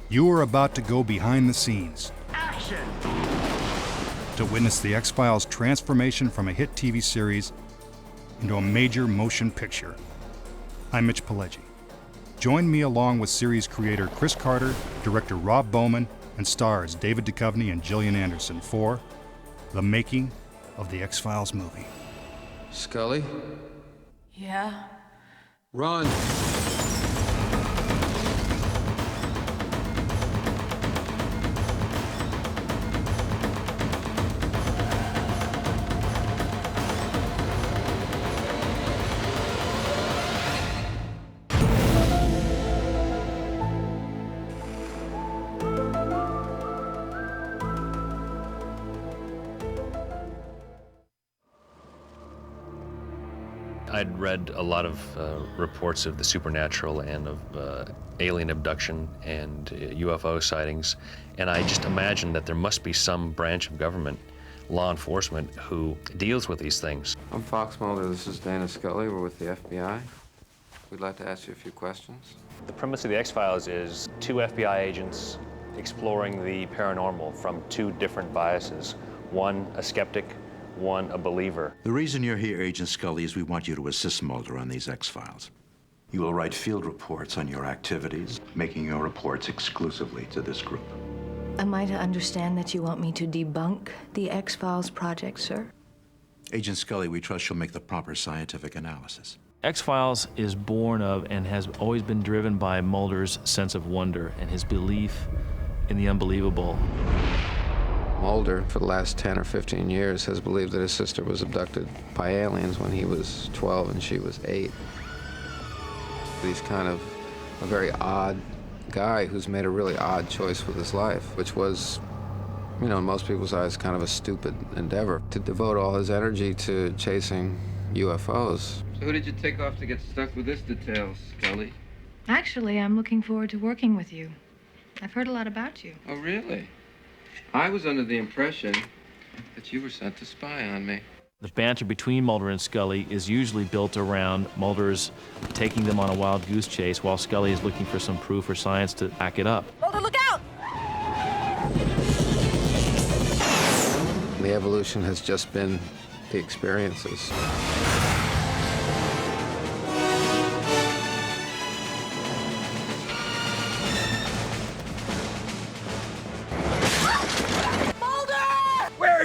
You are about to go behind the scenes Action! to witness the X-Files transformation from a hit TV series into a major motion picture. I'm Mitch Pileggi. Join me along with series creator Chris Carter, director Rob Bowman, and stars David Duchovny and Gillian Anderson for the making of the X-Files movie. Scully? Yeah? Run! I'd read a lot of reports of the supernatural and of alien abduction and UFO sightings, and I just imagined that there must be some branch of government, law enforcement, who deals with these things. I'm Fox Mulder. This is Dana Scully. We're with the FBI. We'd like to ask you a few questions. The premise of the X-Files is two FBI agents exploring the paranormal from two different biases. One, a skeptic, one, a believer. The reason you're here, Agent Scully, is we want you to assist Mulder on these X-Files. You will write field reports on your activities, making your reports exclusively to this group. Am I to understand that you want me to debunk the X-Files project, sir? Agent Scully, we trust you'll make the proper scientific analysis. X-Files is born of and has always been driven by Mulder's sense of wonder and his belief in the unbelievable. Mulder, for the last 10 or 15 years, has believed that his sister was abducted by aliens when he was 12 and she was 8. He's kind of a very odd guy who's made a really odd choice with his life, which was, you know, in most people's eyes, kind of a stupid endeavor, to devote all his energy to chasing UFOs. So who did you take off to get stuck with this detail, Scully? Actually, I'm looking forward to working with you. I've heard a lot about you. Oh, really? I was under the impression that you were sent to spy on me. The banter between Mulder and Scully is usually built around Mulder's taking them on a wild goose chase while Scully is looking for some proof or science to back it up. Mulder, look out! The evolution has just been the experiences.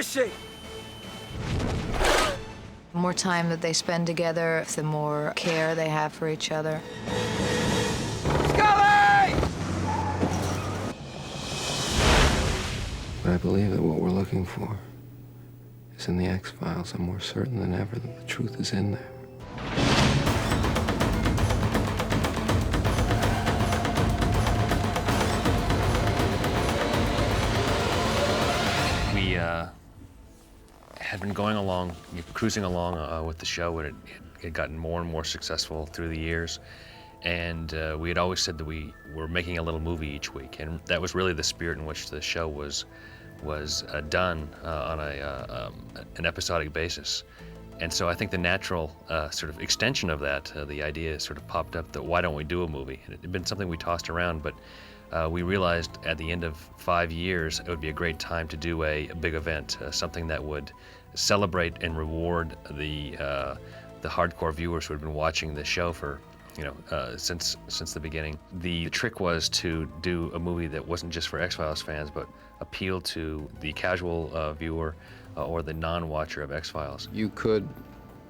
She. The more time that they spend together, the more care they have for each other. Scully! But I believe that what we're looking for is in the X-Files. I'm more certain than ever that the truth is in there. Had been going along, cruising along with the show, and it had gotten more and more successful through the years. And we had always said that we were making a little movie each week, and that was really the spirit in which the show was done on an episodic basis. And so I think the natural sort of extension of that, the idea sort of popped up that why don't we do a movie? And it had been something we tossed around, but we realized at the end of 5 years it would be a great time to do a big event, something that would celebrate and reward the hardcore viewers who had been watching the show for, since the beginning. The trick was to do a movie that wasn't just for X-Files fans, but appeal to the casual viewer or the non-watcher of X-Files. You could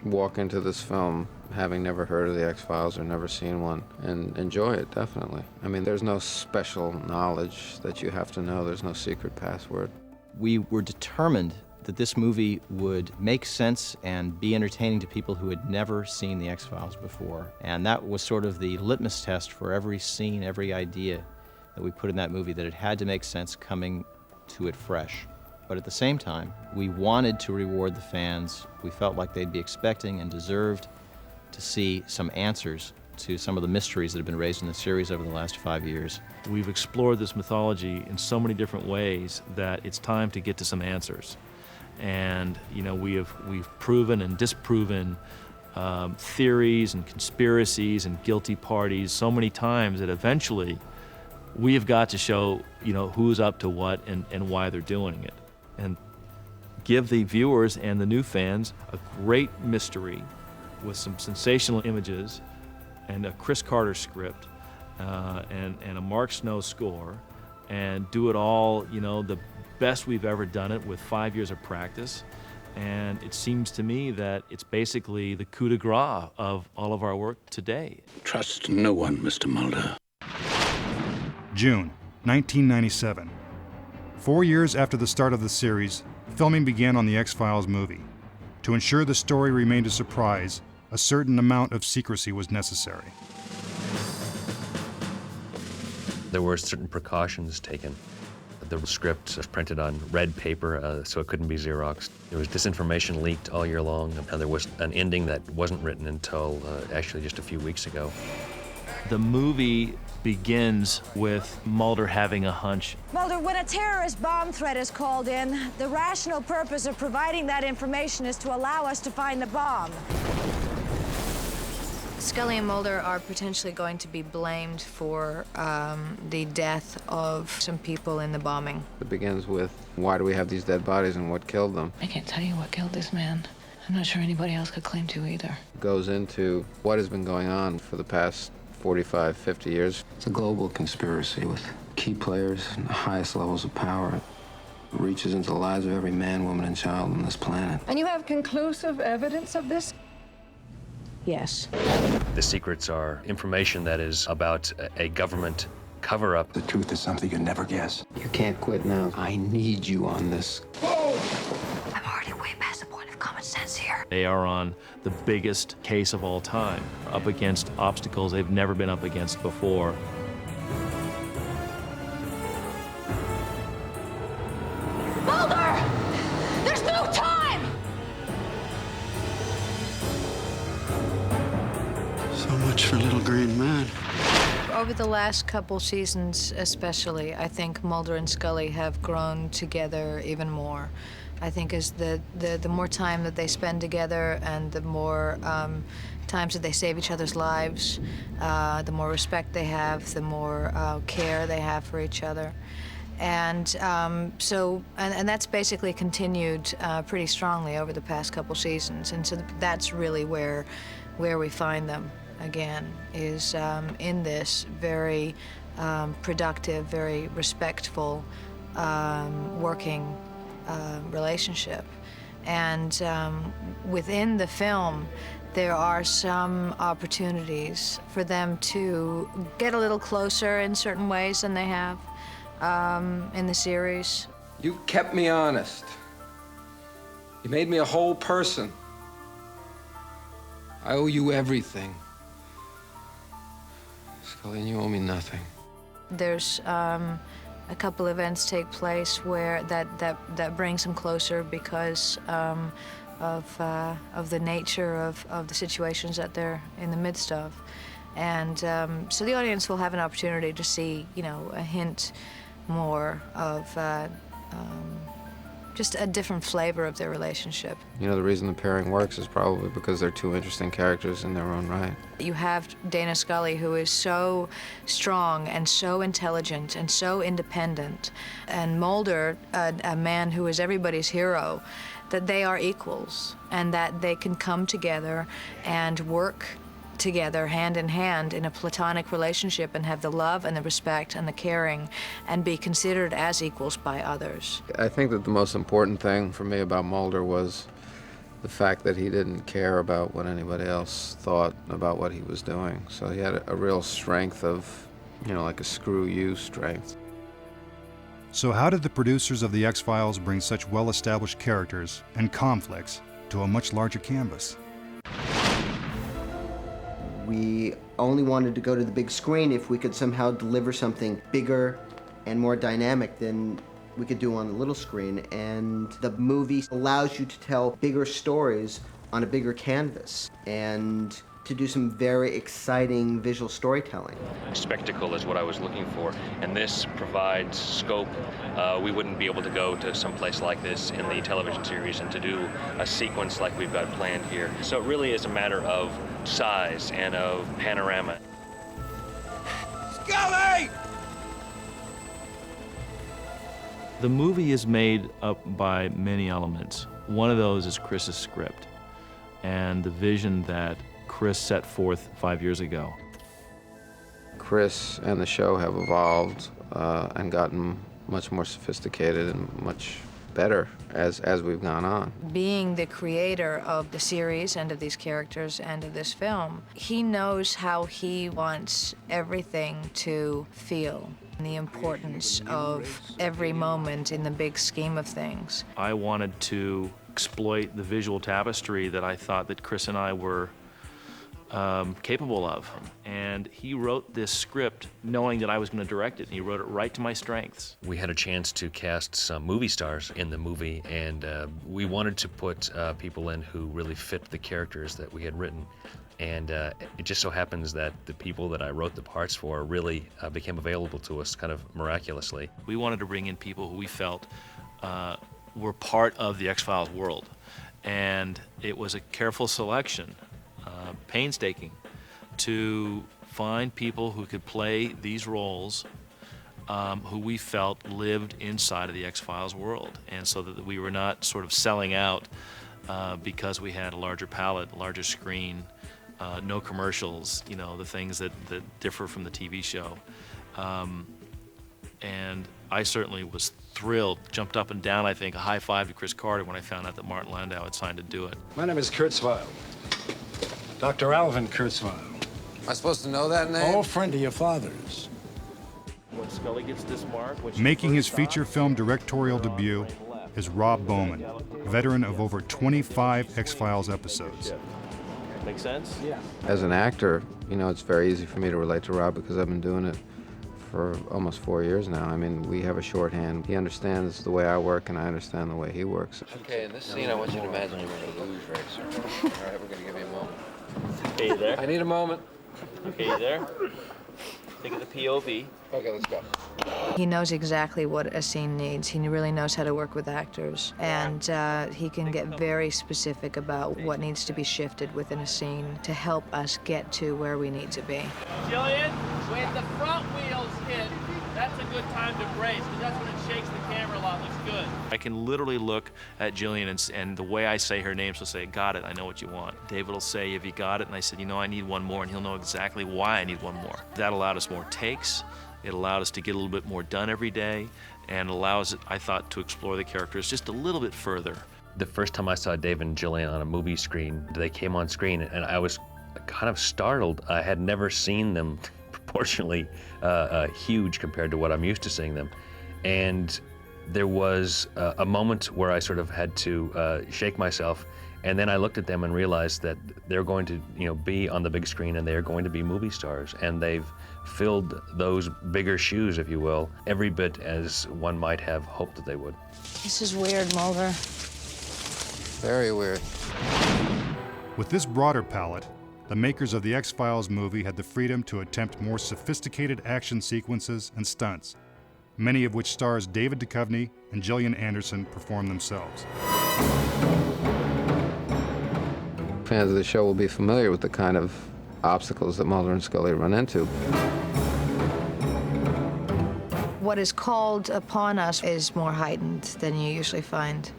walk into this film having never heard of the X-Files or never seen one and enjoy it, definitely. I mean, there's no special knowledge that you have to know. There's no secret password. We were determined that this movie would make sense and be entertaining to people who had never seen the X-Files before. And that was sort of the litmus test for every scene, every idea that we put in that movie, that it had to make sense coming to it fresh. But at the same time, we wanted to reward the fans. We felt like they'd be expecting and deserved to see some answers to some of the mysteries that have been raised in the series over the last 5 years. We've explored this mythology in so many different ways that it's time to get to some answers. And we've proven and disproven theories and conspiracies and guilty parties so many times that eventually We have got to show, who's up to what and why they're doing it. And give the viewers and the new fans a great mystery with some sensational images and a Chris Carter script and a Mark Snow score, and do it all, the best we've ever done it with 5 years of practice. And it seems to me that it's basically the coup de grace of all of our work today. Trust no one, Mr. Mulder. June 1997. 4 years after the start of the series, filming began on the X-Files movie. To ensure the story remained a surprise, a certain amount of secrecy was necessary. There were certain precautions taken. The script was printed on red paper, so it couldn't be Xeroxed. There was disinformation leaked all year long, and there was an ending that wasn't written until actually just a few weeks ago. The movie begins with Mulder having a hunch. Mulder, when a terrorist bomb threat is called in, the rational purpose of providing that information is to allow us to find the bomb. Scully and Mulder are potentially going to be blamed for the death of some people in the bombing. It begins with, why do we have these dead bodies and what killed them? I can't tell you what killed this man. I'm not sure anybody else could claim to either. Goes into what has been going on for the past 45, 50 years. It's a global conspiracy with key players and the highest levels of power. It reaches into the lives of every man, woman, and child on this planet. And you have conclusive evidence of this? Yes. The secrets are information that is about a government cover-up. The truth is something you'd never guess. You can't quit now. I need you on this. I'm already way past the point of common sense here. They are on the biggest case of all time, up against obstacles they've never been up against before. Mulder! There's no time! So much for little green man. Over the last couple seasons especially, I think Mulder and Scully have grown together even more. I think as the more time that they spend together and the more times that they save each other's lives, the more respect they have, the more care they have for each other. And and that's basically continued pretty strongly over the past couple seasons. And so that's really where we find them again, is in this very productive, very respectful working relationship. And within the film, there are some opportunities for them to get a little closer in certain ways than they have in the series. You kept me honest. You made me a whole person. I owe you everything. Scully, and you owe me nothing. There's a couple events take place where that brings them closer because of the nature of the situations that they're in the midst of. And so the audience will have an opportunity to see, a hint more of just a different flavor of their relationship. The reason the pairing works is probably because they're two interesting characters in their own right. You have Dana Scully, who is so strong and so intelligent and so independent, and Mulder, a man who is everybody's hero, that they are equals and that they can come together and work together hand in hand in a platonic relationship and have the love and the respect and the caring and be considered as equals by others. I think that the most important thing for me about Mulder was the fact that he didn't care about what anybody else thought about what he was doing. So he had a real strength of, like a screw you strength. So how did the producers of The X-Files bring such well-established characters and conflicts to a much larger canvas? We only wanted to go to the big screen if we could somehow deliver something bigger and more dynamic than we could do on the little screen. And the movie allows you to tell bigger stories on a bigger canvas and to do some very exciting visual storytelling. Spectacle is what I was looking for, and this provides scope. We wouldn't be able to go to some place like this in the television series and to do a sequence like we've got planned here. So it really is a matter of size and of panorama. Scully! The movie is made up by many elements. One of those is Chris's script and the vision that Chris set forth 5 years ago. Chris and the show have evolved and gotten much more sophisticated and much better as we've gone on. Being the creator of the series and of these characters and of this film, he knows how he wants everything to feel, and the importance of every moment in the big scheme of things. I wanted to exploit the visual tapestry that I thought that Chris and I were capable of. And he wrote this script knowing that I was going to direct it. And he wrote it right to my strengths. We had a chance to cast some movie stars in the movie, and we wanted to put people in who really fit the characters that we had written. And it just so happens that the people that I wrote the parts for really became available to us kind of miraculously. We wanted to bring in people who we felt were part of the X-Files world. And it was a careful selection, painstaking, to find people who could play these roles who we felt lived inside of the X-Files world. And so that we were not sort of selling out because we had a larger palette, a larger screen, no commercials, you know, the things that differ from the TV show. And I certainly was thrilled, jumped up and down, I think, a high five to Chris Carter when I found out that Martin Landau had signed to do it. My name is Kurzweil. Dr. Alvin Kurzweil. Am I supposed to know that name? Old friend of your father's. When Scully gets this mark, Making his feature film directorial debut is Rob Bowman, veteran of over 25 X-Files episodes. Make sense? Yeah. As an actor, you know, it's very easy for me to relate to Rob because I've been doing it for almost 4 years now. I mean, we have a shorthand. He understands the way I work, and I understand the way he works. Okay, in this scene, I want you to imagine you're going to lose, Racer. All right, we're going to give you a moment. Okay, you there? I need a moment. Okay, you there? Think of the POV. Okay, let's go. He knows exactly what a scene needs. He really knows how to work with actors. And he can get very specific about what needs to be shifted within a scene to help us get to where we need to be. Jillian, when the front wheels hit, that's a good time to brace, because that's when it shakes the camera a lot. Looks good. I can literally look at Jillian and the way I say her name, she'll say, got it, I know what you want. David will say, have you got it? And I said, you know, I need one more, and he'll know exactly why I need one more. That allowed us more takes. It allowed us to get a little bit more done every day, and allows, I thought, to explore the characters just a little bit further. The first time I saw David and Jillian on a movie screen, they came on screen, and I was kind of startled. I had never seen them proportionally huge compared to what I'm used to seeing them. And there was a moment where I sort of had to shake myself, and then I looked at them and realized that they're going to, you know, be on the big screen, and they're going to be movie stars, and they've filled those bigger shoes, if you will, every bit as one might have hoped that they would. This is weird, Mulder. Very weird. With this broader palette, the makers of the X-Files movie had the freedom to attempt more sophisticated action sequences and stunts, many of which stars David Duchovny and Gillian Anderson performed themselves. Fans of the show will be familiar with the kind of obstacles that Mulder and Scully run into. What is called upon us is more heightened than you usually find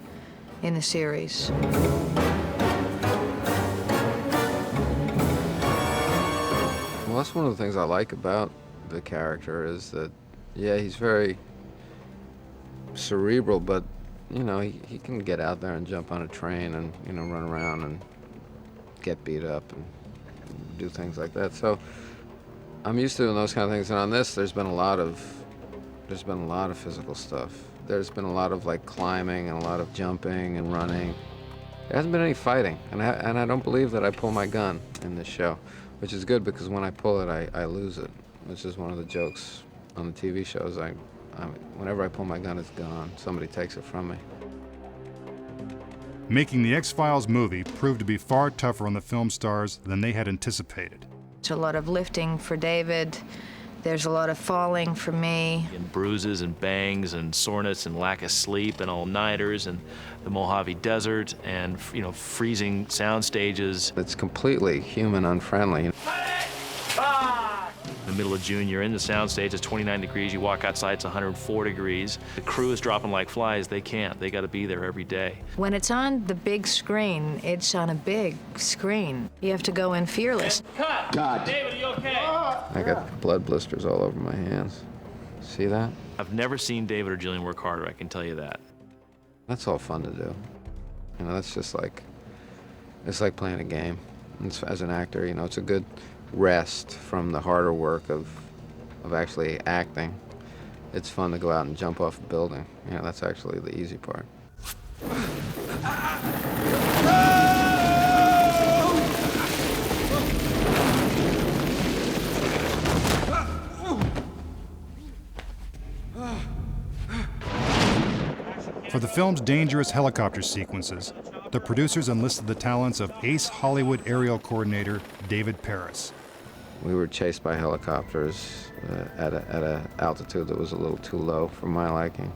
in the series. Well, that's one of the things I like about the character is that, yeah, he's very cerebral, but, you know, he can get out there and jump on a train and, you know, run around and get beat up and do things like that. So I'm used to doing those kind of things, and on this, there's been a lot of physical stuff. There's been a lot of like climbing and a lot of jumping and running. There hasn't been any fighting, and I don't believe that I pull my gun in this show, which is good because when I pull it, I lose it, which is one of the jokes on the TV shows. Whenever I pull my gun, it's gone. Somebody takes it from me. Making the X-Files movie proved to be far tougher on the film stars than they had anticipated. It's a lot of lifting for David. There's a lot of falling for me. And bruises and bangs and soreness and lack of sleep and all-nighters and the Mojave Desert and, you know, freezing sound stages. It's completely human unfriendly. the middle of June, you're in the soundstage, it's 29 degrees, you walk outside, it's 104 degrees. The crew is dropping like flies, they can't. They gotta be there every day. When it's on the big screen, it's on a big screen. You have to go in fearless. God. David, are you okay? I got blood blisters all over my hands. See that? I've never seen David or Jillian work harder, I can tell you that. That's all fun to do. You know, that's just like, it's like playing a game. As an actor, you know, it's a good rest from the harder work of actually acting. It's fun to go out and jump off a building. You know, that's actually the easy part. For the film's dangerous helicopter sequences, the producers enlisted the talents of ace Hollywood aerial coordinator David Paris. We were chased by helicopters at a altitude that was a little too low for my liking,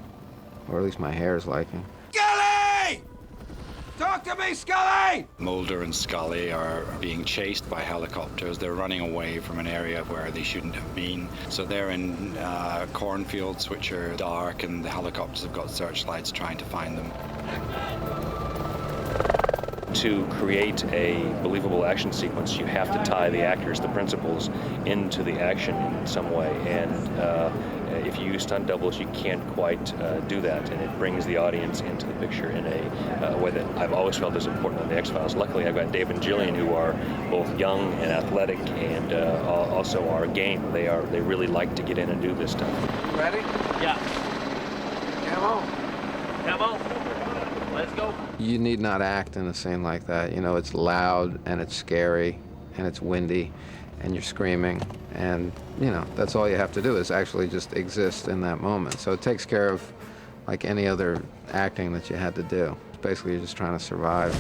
or at least my hair's liking. Scully! Talk to me, Scully! Mulder and Scully are being chased by helicopters. They're running away from an area where they shouldn't have been. So they're in cornfields, which are dark, and the helicopters have got searchlights trying to find them. To create a believable action sequence, you have to tie the actors, the principals, into the action in some way. And if you use stunt doubles, you can't quite do that, and it brings the audience into the picture in a way that I've always felt is important on the X-Files. Luckily, I've got Dave and Jillian, who are both young and athletic, and also are game. They really like to get in and do this stuff. Ready? Yeah. Camo? Camo. Let's go. You need not act in a scene like that. You know, it's loud, and it's scary, and it's windy, and you're screaming, and, you know, that's all you have to do is actually just exist in that moment. So it takes care of, like any other acting that you had to do. Basically, you're just trying to survive.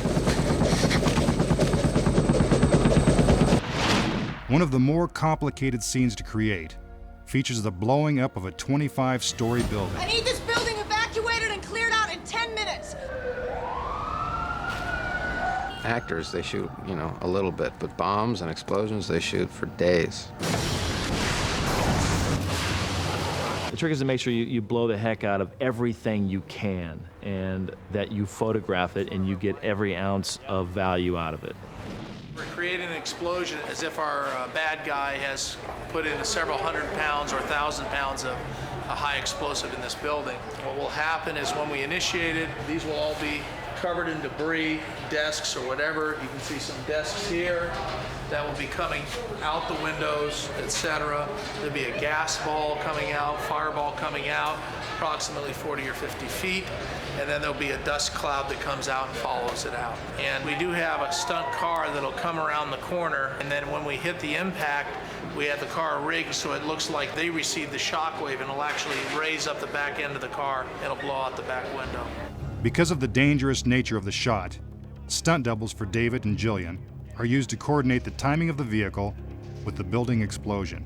One of the more complicated scenes to create features the blowing up of a 25-story building. I need this building evacuated and cleared out in 10 minutes. Actors, they shoot, you know, a little bit, but bombs and explosions, they shoot for days. The trick is to make sure you blow the heck out of everything you can, and that you photograph it and you get every ounce of value out of it. We're creating an explosion as if our bad guy has put in several hundred pounds or 1,000 pounds of a high explosive in this building. What will happen is when we initiate it, these will all be covered in debris, desks or whatever. You can see some desks here that will be coming out the windows, etc. There'll be a gas ball coming out, fireball coming out, approximately 40 or 50 feet, and then there'll be a dust cloud that comes out and follows it out. And we do have a stunt car that'll come around the corner, and then when we hit the impact, we have the car rigged so it looks like they received the shockwave, and it'll actually raise up the back end of the car, and it'll blow out the back window. Because of the dangerous nature of the shot, stunt doubles for David and Jillian are used to coordinate the timing of the vehicle with the building explosion.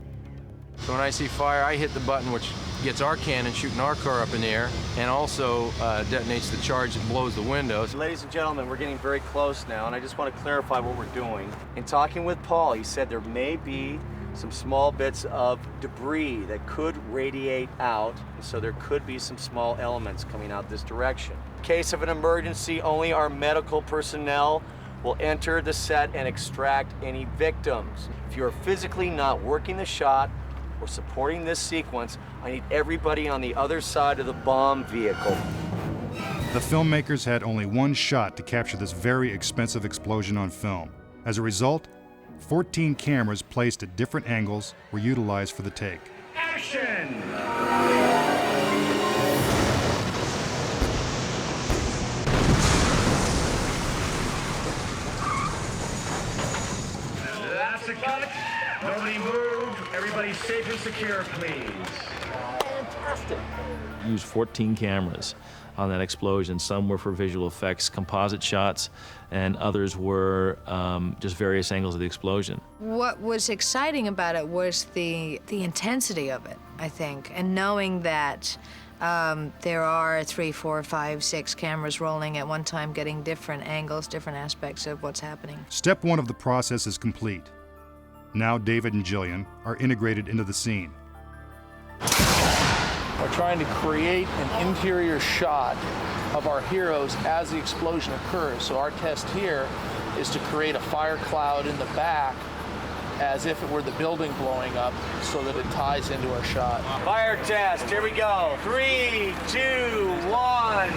So when I see fire, I hit the button which gets our cannon shooting our car up in the air, and also detonates the charge that blows the windows. Ladies and gentlemen, we're getting very close now, and I just want to clarify what we're doing. In talking with Paul, he said there may be some small bits of debris that could radiate out, and so there could be some small elements coming out this direction. In case of an emergency, only our medical personnel will enter the set and extract any victims. If you're physically not working the shot or supporting this sequence, I need everybody on the other side of the bomb vehicle. The filmmakers had only one shot to capture this very expensive explosion on film. As a result, 14 cameras placed at different angles were utilized for the take. Action! That's a cut. Nobody move. Everybody safe and secure, please. Fantastic. Used 14 cameras on that explosion. Some were for visual effects, composite shots, and others were just various angles of the explosion. What was exciting about it was the intensity of it, I think, and knowing that there are 3, 4, 5, 6 cameras rolling at one time, getting different angles, different aspects of what's happening. Step one of the process is complete. Now David and Jillian are integrated into the scene. We're trying to create an interior shot of our heroes as the explosion occurs. So our test here is to create a fire cloud in the back as if it were the building blowing up so that it ties into our shot. Fire test, here we go. 3, 2, 1.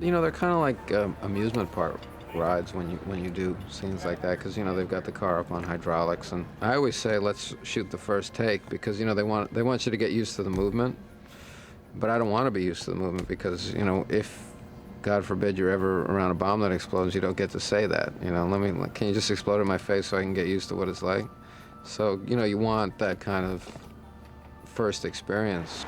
You know, they're kind of like amusement park rides when you do scenes like that, because, you know, they've got the car up on hydraulics, and I always say let's shoot the first take, because, you know, they want you to get used to the movement, but I don't want to be used to the movement, because, you know, if God forbid you're ever around a bomb that explodes, you don't get to say that. You know, can you just explode in my face so I can get used to what it's like? So, you know, you want that kind of first experience.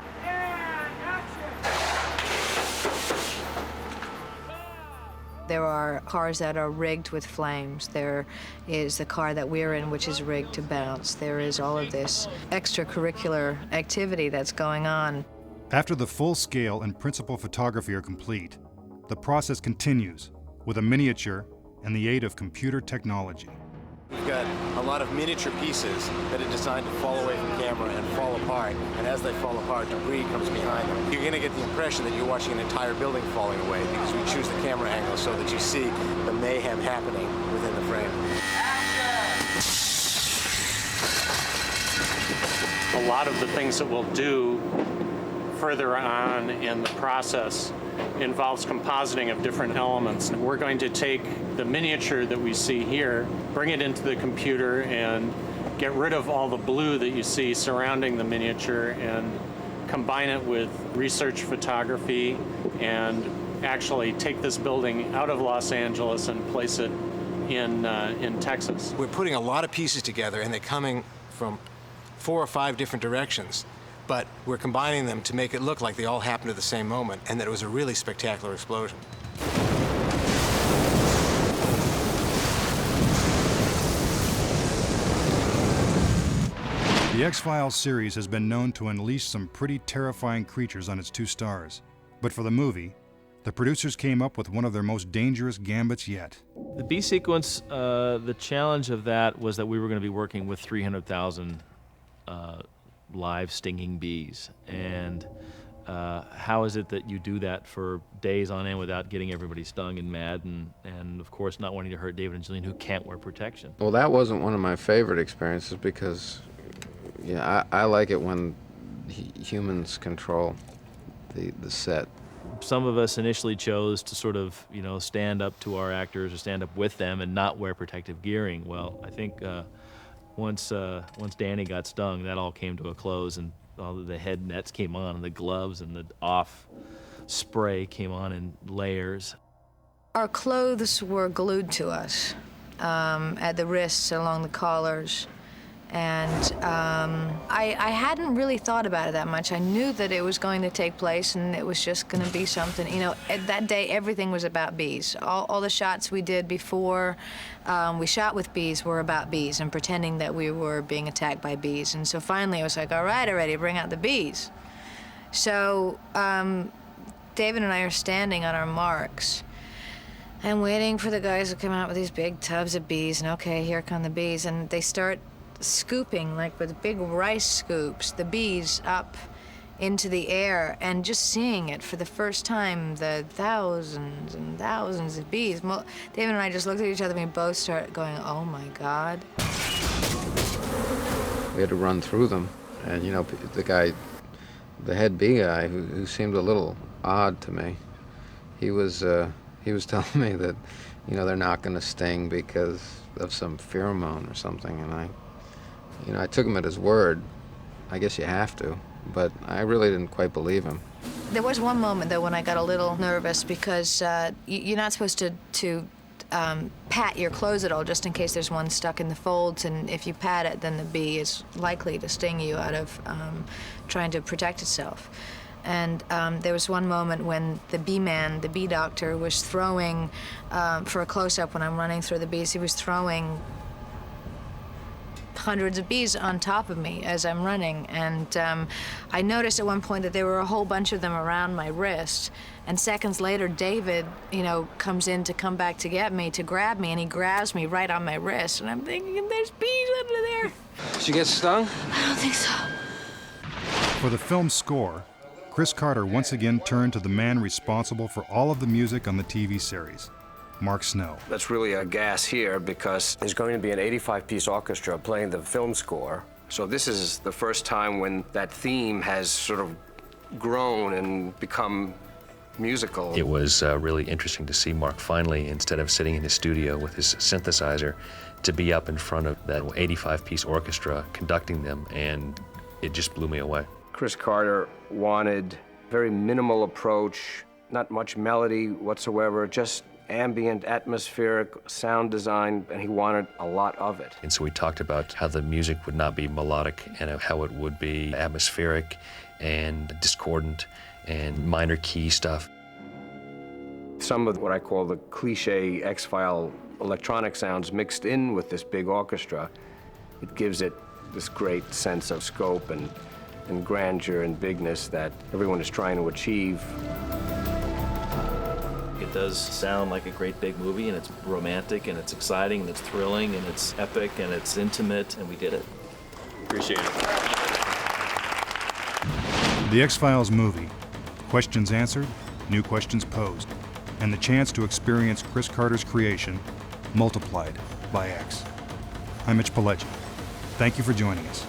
There are cars that are rigged with flames. There is the car that we're in, which is rigged to bounce. There is all of this extracurricular activity that's going on. After the full scale and principal photography are complete, the process continues with a miniature and the aid of computer technology. We've got a lot of miniature pieces that are designed to fall away from camera and fall apart. And as they fall apart, debris comes behind them. You're going to get the impression that you're watching an entire building falling away, because we choose the camera angle so that you see the mayhem happening within the frame. A lot of the things that we'll do further on in the process involves compositing of different elements. We're going to take the miniature that we see here, bring it into the computer, and get rid of all the blue that you see surrounding the miniature and combine it with research photography and actually take this building out of Los Angeles and place it in Texas. We're putting a lot of pieces together, and they're coming from 4 or 5 different directions. But we're combining them to make it look like they all happened at the same moment, and that it was a really spectacular explosion. The X-Files series has been known to unleash some pretty terrifying creatures on its 2 stars. But for the movie, the producers came up with one of their most dangerous gambits yet. The bee sequence, the challenge of that was that we were going to be working with 300,000 live stinging bees, and how is it that you do that for days on end without getting everybody stung and mad, and of course not wanting to hurt David and Jillian, who can't wear protection? Well, that wasn't one of my favorite experiences, because I like it when humans control the set. Some of us initially chose to sort of, you know, stand up to our actors or stand up with them and not wear protective gearing. Well, I think once Danny got stung, that all came to a close, and all the head nets came on, and the gloves and the off spray came on in layers. Our clothes were glued to us at the wrists, along the collars, and I hadn't really thought about it that much. I knew that it was going to take place, and it was just going to be something. You know, that day everything was about bees. All the shots we did before we shot with bees were about bees and pretending that we were being attacked by bees. And so finally I was like, all right, already, bring out the bees. So David and I are standing on our marks and waiting for the guys to come out with these big tubs of bees, and okay, here come the bees, and they start scooping, like with big rice scoops, the bees up into the air, and just seeing it for the first time, the thousands and thousands of bees. David and I just looked at each other, and we both started going, oh my God. We had to run through them, and, you know, the head bee guy, who seemed a little odd to me, he was telling me that, you know, they're not going to sting because of some pheromone or something, and I took him at his word. I guess you have to, but I really didn't quite believe him. There was one moment, though, when I got a little nervous, because you're not supposed to pat your clothes at all, just in case there's one stuck in the folds, and if you pat it, then the bee is likely to sting you out of trying to protect itself. And there was one moment when the bee man, the bee doctor, was throwing, for a close-up when I'm running through the bees, he was throwing hundreds of bees on top of me as I'm running. And I noticed at one point that there were a whole bunch of them around my wrist. And seconds later, David, comes in to come back to get me, to grab me, and he grabs me right on my wrist. And I'm thinking, there's bees under there. Did you get stung? I don't think so. For the film's score, Chris Carter once again turned to the man responsible for all of the music on the TV series, Mark Snow. That's really a gas here because there's going to be an 85-piece orchestra playing the film score. So this is the first time when that theme has sort of grown and become musical. It was really interesting to see Mark finally, instead of sitting in his studio with his synthesizer, to be up in front of that 85-piece orchestra conducting them, and it just blew me away. Chris Carter wanted a very minimal approach, not much melody whatsoever, just ambient, atmospheric sound design, and he wanted a lot of it. And so we talked about how the music would not be melodic and how it would be atmospheric and discordant and minor key stuff. Some of what I call the cliche X-File electronic sounds mixed in with this big orchestra, it gives it this great sense of scope and grandeur and bigness that everyone is trying to achieve. It does sound like a great big movie, and it's romantic, and it's exciting, and it's thrilling, and it's epic, and it's intimate, and we did it. Appreciate it. The X-Files movie, questions answered, new questions posed, and the chance to experience Chris Carter's creation multiplied by X. I'm Mitch Pileggi. Thank you for joining us.